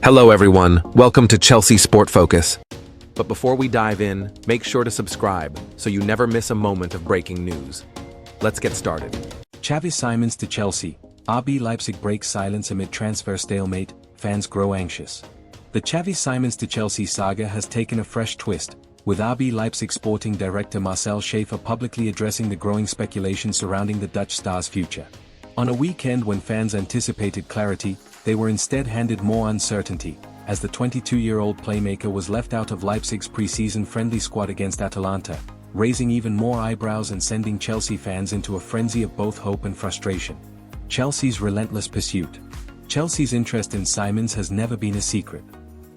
Hello everyone, welcome to Chelsea Sport Focus. But before we dive in, make sure to subscribe so you never miss a moment of breaking news. Let's get started. Chavis Simons to Chelsea. RB Leipzig breaks silence amid transfer stalemate, fans grow anxious. The Chavis Simons to Chelsea saga has taken a fresh twist, with RB Leipzig sporting director Marcel Schaefer publicly addressing the growing speculation surrounding the Dutch star's future. On a weekend when fans anticipated clarity, they were instead handed more uncertainty, as the 22-year-old playmaker was left out of Leipzig's pre-season friendly squad against Atalanta, raising even more eyebrows and sending Chelsea fans into a frenzy of both hope and frustration. Chelsea's relentless pursuit. Chelsea's interest in Simons has never been a secret.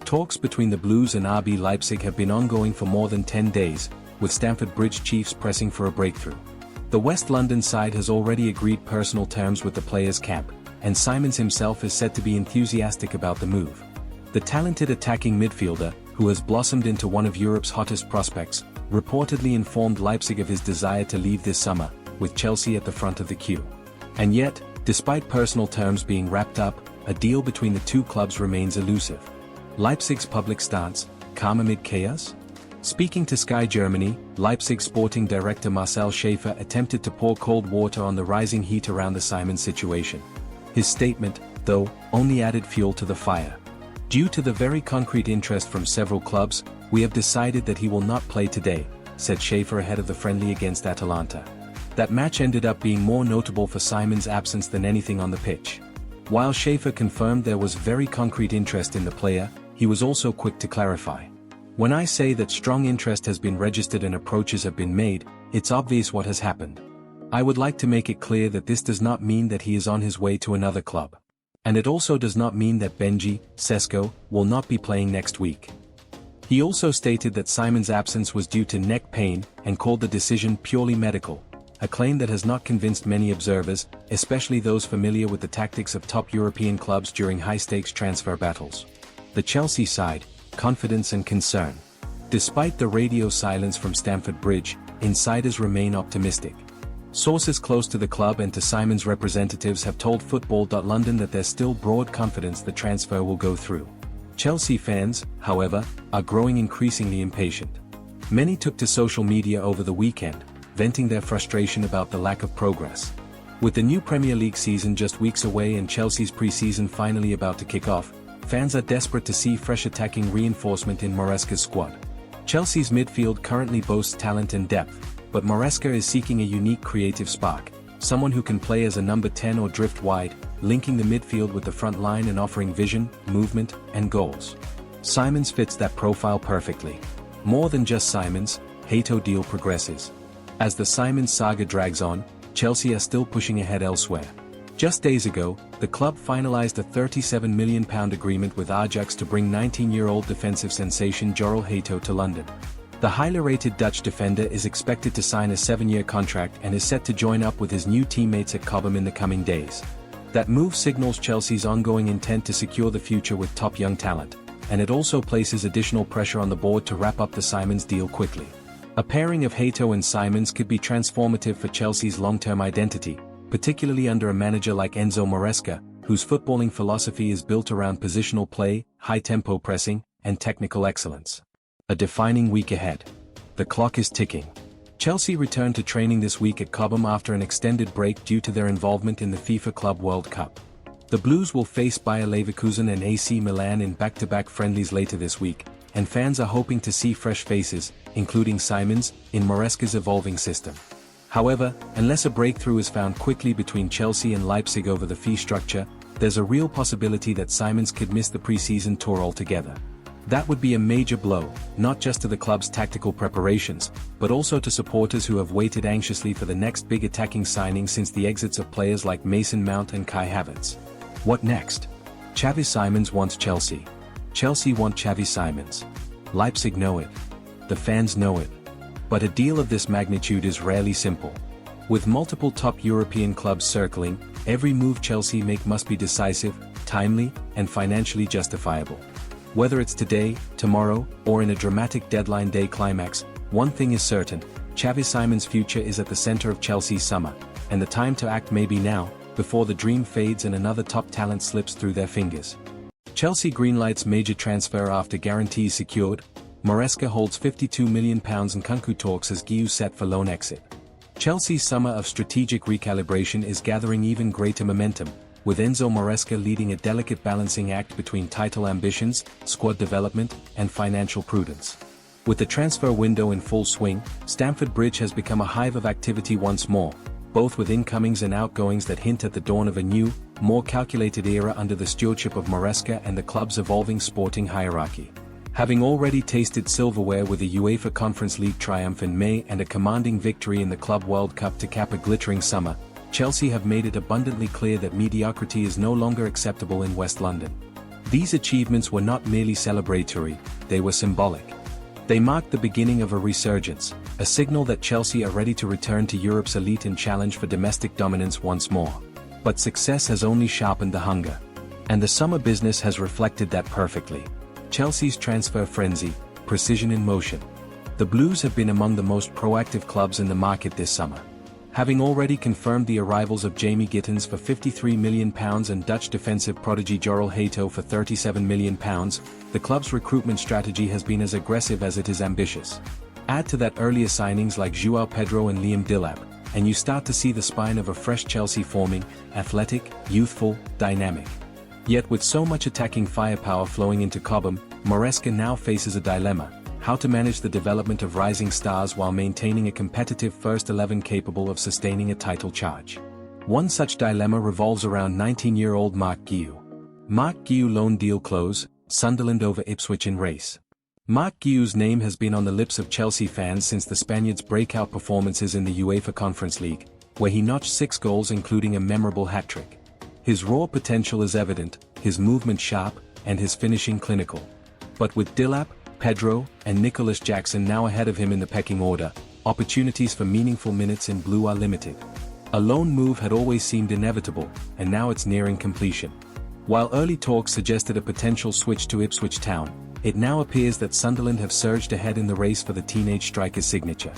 Talks between the Blues and RB Leipzig have been ongoing for more than 10 days, with Stamford Bridge chiefs pressing for a breakthrough. The West London side has already agreed personal terms with the players' camp, and Simons himself is said to be enthusiastic about the move. The talented attacking midfielder, who has blossomed into one of Europe's hottest prospects, reportedly informed Leipzig of his desire to leave this summer, with Chelsea at the front of the queue. And yet, despite personal terms being wrapped up, a deal between the two clubs remains elusive. Leipzig's public stance, calm amid chaos? Speaking to Sky Germany, Leipzig sporting director Marcel Schaefer attempted to pour cold water on the rising heat around the Simons situation. His statement, though, only added fuel to the fire. Due to the very concrete interest from several clubs, we have decided that he will not play today, said Schaefer ahead of the friendly against Atalanta. That match ended up being more notable for Simons' absence than anything on the pitch. While Schaefer confirmed there was very concrete interest in the player, he was also quick to clarify. When I say that strong interest has been registered and approaches have been made, it's obvious what has happened. I would like to make it clear that this does not mean that he is on his way to another club. And it also does not mean that Benji Sesko will not be playing next week. He also stated that Simons' absence was due to neck pain and called the decision purely medical, a claim that has not convinced many observers, especially those familiar with the tactics of top European clubs during high-stakes transfer battles. The Chelsea side, confidence and concern. Despite the radio silence from Stamford Bridge, insiders remain optimistic. Sources close to the club and to Simons' representatives have told Football.London that there's still broad confidence the transfer will go through. Chelsea fans, however, are growing increasingly impatient. Many took to social media over the weekend, venting their frustration about the lack of progress. With the new Premier League season just weeks away and Chelsea's pre-season finally about to kick off, fans are desperate to see fresh attacking reinforcement in Marresca's squad. Chelsea's midfield currently boasts talent and depth, but Marresca is seeking a unique creative spark, someone who can play as a number 10 or drift wide, linking the midfield with the front line and offering vision, movement, and goals. Simons fits that profile perfectly. More than just Simons, Hato deal progresses. As the Simons saga drags on, Chelsea are still pushing ahead elsewhere. Just days ago, the club finalized a £37 million agreement with Ajax to bring 19-year-old defensive sensation Jorrel Hato to London. The highly rated Dutch defender is expected to sign a 7-year contract and is set to join up with his new teammates at Cobham in the coming days. That move signals Chelsea's ongoing intent to secure the future with top young talent, and it also places additional pressure on the board to wrap up the Simons deal quickly. A pairing of Hato and Simons could be transformative for Chelsea's long-term identity, particularly under a manager like Enzo Marresca, whose footballing philosophy is built around positional play, high-tempo pressing, and technical excellence. A defining week ahead. The clock is ticking. Chelsea returned to training this week at Cobham after an extended break due to their involvement in the FIFA Club World Cup. The Blues will face Bayer Leverkusen and AC Milan in back-to-back friendlies later this week, and fans are hoping to see fresh faces, including Simons, in Marresca's evolving system. However, unless a breakthrough is found quickly between Chelsea and Leipzig over the fee structure, there's a real possibility that Simons could miss the pre-season tour altogether. That would be a major blow, not just to the club's tactical preparations, but also to supporters who have waited anxiously for the next big attacking signing since the exits of players like Mason Mount and Kai Havertz. What next? Chavis Simons wants Chelsea. Chelsea want Chavis Simons. Leipzig know it. The fans know it. But a deal of this magnitude is rarely simple. With multiple top European clubs circling, every move Chelsea make must be decisive, timely, and financially justifiable. Whether it's today, tomorrow, or in a dramatic deadline day climax, one thing is certain: Chavis Simons' future is at the center of Chelsea's summer, and the time to act may be now, before the dream fades and another top talent slips through their fingers. Chelsea greenlights major transfer after guarantees secured. Marresca holds £52 million in Nkunku talks as Guiu set for loan exit. Chelsea's summer of strategic recalibration is gathering even greater momentum, with Enzo Marresca leading a delicate balancing act between title ambitions, squad development, and financial prudence. With the transfer window in full swing, Stamford Bridge has become a hive of activity once more, both with incomings and outgoings that hint at the dawn of a new, more calculated era under the stewardship of Marresca and the club's evolving sporting hierarchy. Having already tasted silverware with a UEFA Conference League triumph in May and a commanding victory in the Club World Cup to cap a glittering summer, Chelsea have made it abundantly clear that mediocrity is no longer acceptable in West London. These achievements were not merely celebratory, they were symbolic. They marked the beginning of a resurgence, a signal that Chelsea are ready to return to Europe's elite and challenge for domestic dominance once more. But success has only sharpened the hunger. And the summer business has reflected that perfectly. Chelsea's transfer frenzy, precision in motion. The Blues have been among the most proactive clubs in the market this summer. Having already confirmed the arrivals of Jamie Gittens for £53 million and Dutch defensive prodigy Jorel Hato for £37 million, the club's recruitment strategy has been as aggressive as it is ambitious. Add to that earlier signings like João Pedro and Liam Delap, and you start to see the spine of a fresh Chelsea forming, athletic, youthful, dynamic. Yet with so much attacking firepower flowing into Cobham, Marresca now faces a dilemma: how to manage the development of rising stars while maintaining a competitive first 11 capable of sustaining a title charge. One such dilemma revolves around 19-year-old Marc Guiu. Marc Guiu loan deal close, Sunderland over Ipswich in race. Marc Guiu's name has been on the lips of Chelsea fans since the Spaniard's breakout performances in the UEFA Conference League, where he notched 6 goals including a memorable hat-trick. His raw potential is evident, his movement sharp, and his finishing clinical. But with Delap, Pedro, and Nicholas Jackson now ahead of him in the pecking order, opportunities for meaningful minutes in blue are limited. A loan move had always seemed inevitable, and now it's nearing completion. While early talks suggested a potential switch to Ipswich Town, it now appears that Sunderland have surged ahead in the race for the teenage striker's signature.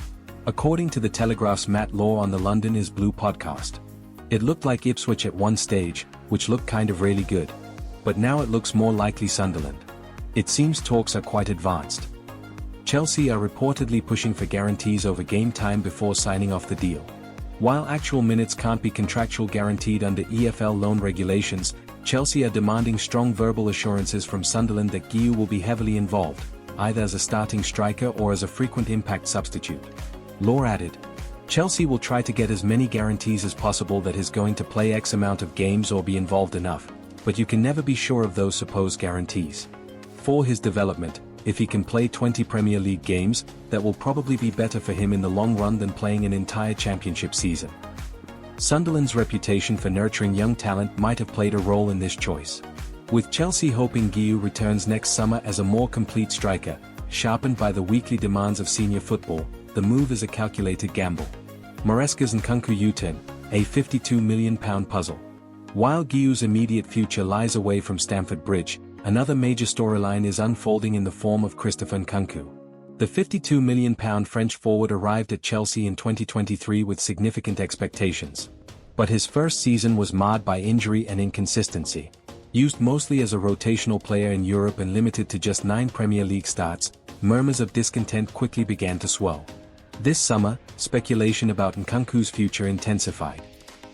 According to The Telegraph's Matt Law on the London is Blue podcast, it looked like Ipswich at one stage, which looked kind of really good. But now it looks more likely Sunderland. It seems talks are quite advanced. Chelsea are reportedly pushing for guarantees over game time before signing off the deal. While actual minutes can't be contractual guaranteed under EFL loan regulations, Chelsea are demanding strong verbal assurances from Sunderland that Guiu will be heavily involved, either as a starting striker or as a frequent impact substitute. Law added, Chelsea will try to get as many guarantees as possible that he's going to play X amount of games or be involved enough, but you can never be sure of those supposed guarantees. For his development, if he can play 20 Premier League games, that will probably be better for him in the long run than playing an entire championship season. Sunderland's reputation for nurturing young talent might have played a role in this choice. With Chelsea hoping Guiu returns next summer as a more complete striker, sharpened by the weekly demands of senior football, the move is a calculated gamble. Marresca's Nkunku U-turn, a £52 million puzzle. While Guiu's immediate future lies away from Stamford Bridge, another major storyline is unfolding in the form of Christopher Nkunku. The £52 million French forward arrived at Chelsea in 2023 with significant expectations. But his first season was marred by injury and inconsistency. Used mostly as a rotational player in Europe and limited to just 9 Premier League starts, murmurs of discontent quickly began to swell. This summer, speculation about Nkunku's future intensified.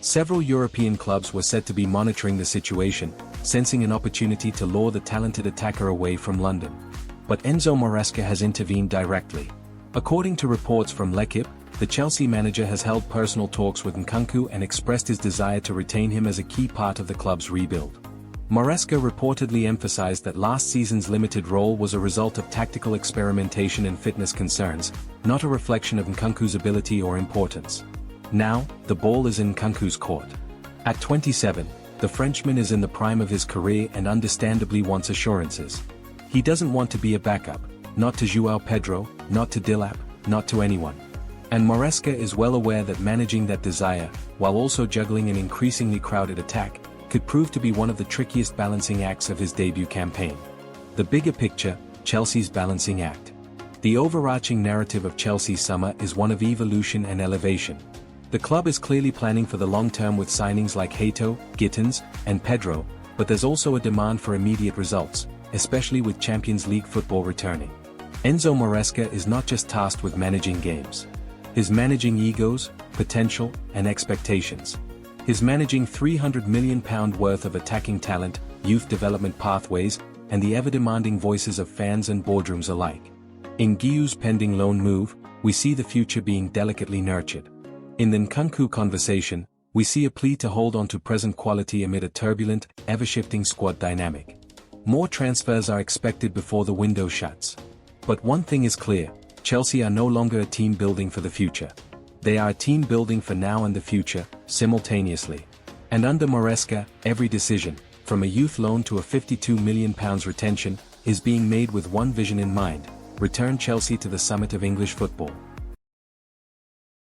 Several European clubs were said to be monitoring the situation, sensing an opportunity to lure the talented attacker away from London. But Enzo Marresca has intervened directly. According to reports from L'Equipe, the Chelsea manager has held personal talks with Nkunku and expressed his desire to retain him as a key part of the club's rebuild. Marresca reportedly emphasized that last season's limited role was a result of tactical experimentation and fitness concerns, not a reflection of Nkunku's ability or importance. Now, the ball is in Nkunku's court. At 27, the Frenchman is in the prime of his career and understandably wants assurances. He doesn't want to be a backup, not to João Pedro, not to Delap, not to anyone. And Marresca is well aware that managing that desire, while also juggling an increasingly crowded attack, could prove to be one of the trickiest balancing acts of his debut campaign. The bigger picture, Chelsea's balancing act. The overarching narrative of Chelsea's summer is one of evolution and elevation. The club is clearly planning for the long term with signings like Hato, Gittens, and Pedro, but there's also a demand for immediate results, especially with Champions League football returning. Enzo Marresca is not just tasked with managing games. He's managing egos, potential, and expectations. He's managing £300 million worth of attacking talent, youth development pathways, and the ever-demanding voices of fans and boardrooms alike. In Guiu's pending loan move, we see the future being delicately nurtured. In the Nkunku conversation, we see a plea to hold on to present quality amid a turbulent, ever-shifting squad dynamic. More transfers are expected before the window shuts. But one thing is clear, Chelsea are no longer a team building for the future. They are a team building for now and the future, simultaneously. And under Marresca, every decision, from a youth loan to a £52 million retention, is being made with one vision in mind: return Chelsea to the summit of English football.